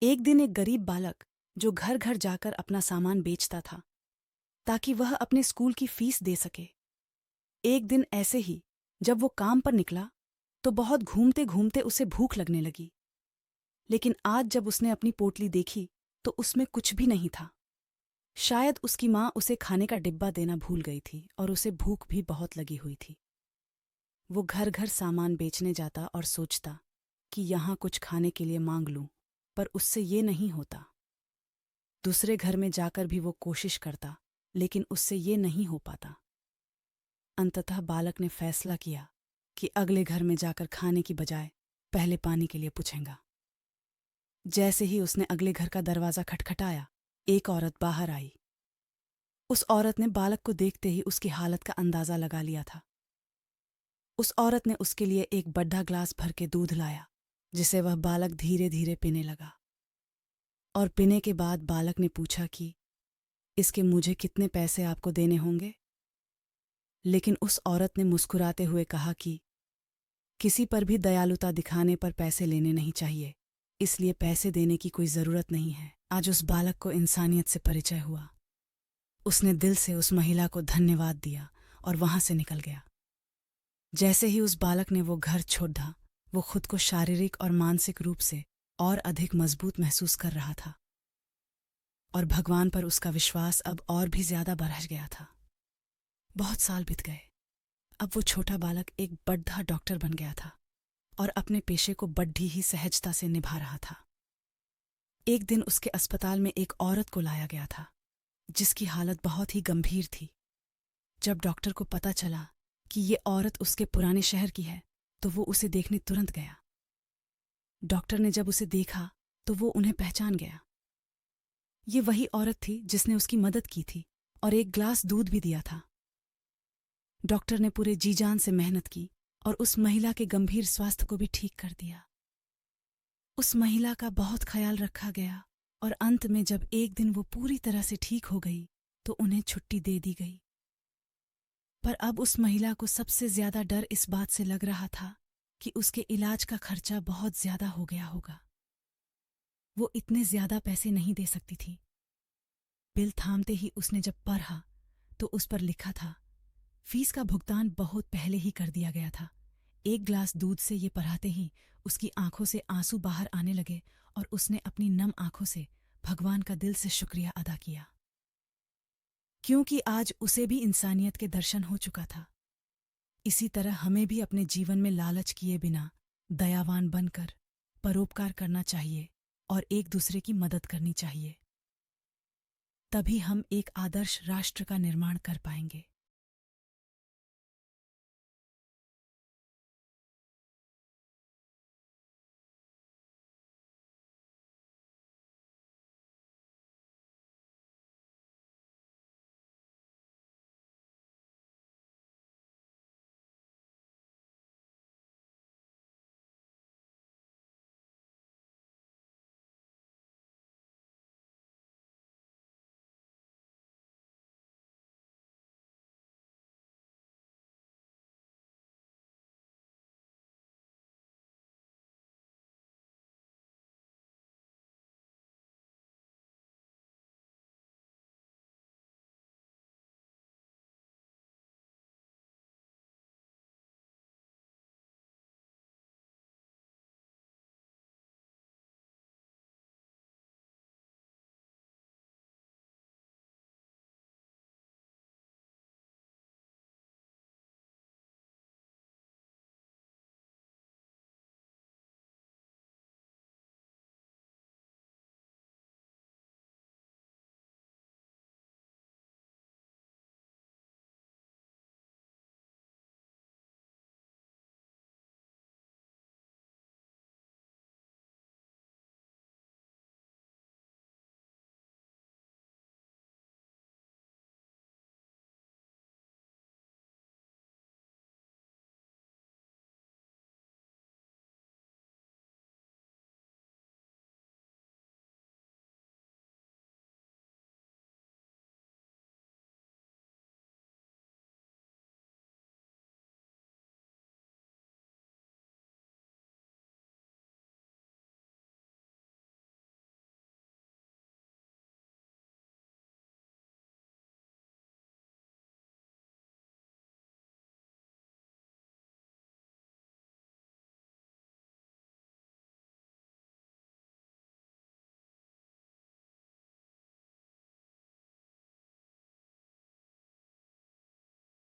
एक दिन एक गरीब बालक जो घर घर जाकर अपना सामान बेचता था ताकि वह अपने स्कूल की फीस दे सके। एक दिन ऐसे ही जब वो काम पर निकला तो बहुत घूमते घूमते उसे भूख लगने लगी। लेकिन आज जब उसने अपनी पोटली देखी तो उसमें कुछ भी नहीं था। शायद उसकी माँ उसे खाने का डिब्बा देना भूल गई थी और उसे भूख भी बहुत लगी हुई थी। वो घर घर सामान बेचने जाता और सोचता कि यहाँ कुछ खाने के लिए मांग लूं, पर उससे ये नहीं होता। दूसरे घर में जाकर भी वो कोशिश करता, लेकिन उससे ये नहीं हो पाता। अंततः बालक ने फैसला किया कि अगले घर में जाकर खाने की बजाय पहले पानी के लिए पूछेगा। जैसे ही उसने अगले घर का दरवाजा खटखटाया, एक औरत बाहर आई। उस औरत ने बालक को देखते ही उसकी हालत का अंदाजा लगा लिया था। उस औरत ने उसके लिए एक बड़ा ग्लास भर के दूध लाया, जिसे वह बालक धीरे धीरे पीने लगा। और पीने के बाद बालक ने पूछा कि इसके मुझे कितने पैसे आपको देने होंगे। लेकिन उस औरत ने मुस्कुराते हुए कहा कि किसी पर भी दयालुता दिखाने पर पैसे लेने नहीं चाहिए, इसलिए पैसे देने की कोई ज़रूरत नहीं है। आज उस बालक को इंसानियत से परिचय हुआ। उसने दिल से उस महिला को धन्यवाद दिया और वहां से निकल गया। जैसे ही उस बालक ने वो घर छोड़ा, वो खुद को शारीरिक और मानसिक रूप से और अधिक मजबूत महसूस कर रहा था और भगवान पर उसका विश्वास अब और भी ज्यादा बढ़ गया था। बहुत साल बीत गए। अब वो छोटा बालक एक बड़ा डॉक्टर बन गया था और अपने पेशे को बड़ी ही सहजता से निभा रहा था। एक दिन उसके अस्पताल में एक औरत को लाया गया था जिसकी हालत बहुत ही गंभीर थी। जब डॉक्टर को पता चला कि ये औरत उसके पुराने शहर की है तो वो उसे देखने तुरंत गया। डॉक्टर ने जब उसे देखा तो वो उन्हें पहचान गया। ये वही औरत थी जिसने उसकी मदद की थी और एक ग्लास दूध भी दिया था। डॉक्टर ने पूरे जी जान से मेहनत की और उस महिला के गंभीर स्वास्थ्य को भी ठीक कर दिया। उस महिला का बहुत ख्याल रखा गया और अंत में जब एक दिन वो पूरी तरह से ठीक हो गई तो उन्हें छुट्टी दे दी गई। पर अब उस महिला को सबसे ज्यादा डर इस बात से लग रहा था कि उसके इलाज का खर्चा बहुत ज्यादा हो गया होगा। वो इतने ज्यादा पैसे नहीं दे सकती थी। बिल थामते ही उसने जब पढ़ा तो उस पर लिखा था फीस का भुगतान बहुत पहले ही कर दिया गया था। एक ग्लास दूध से ये पढ़ाते ही उसकी आंखों से आंसू बाहर आने लगे और उसने अपनी नम आंखों से भगवान का दिल से शुक्रिया अदा किया, क्योंकि आज उसे भी इंसानियत के दर्शन हो चुका था। इसी तरह हमें भी अपने जीवन में लालच किए बिना दयावान बनकर परोपकार करना चाहिए और एक दूसरे की मदद करनी चाहिए। तभी हम एक आदर्श राष्ट्र का निर्माण कर पाएंगे।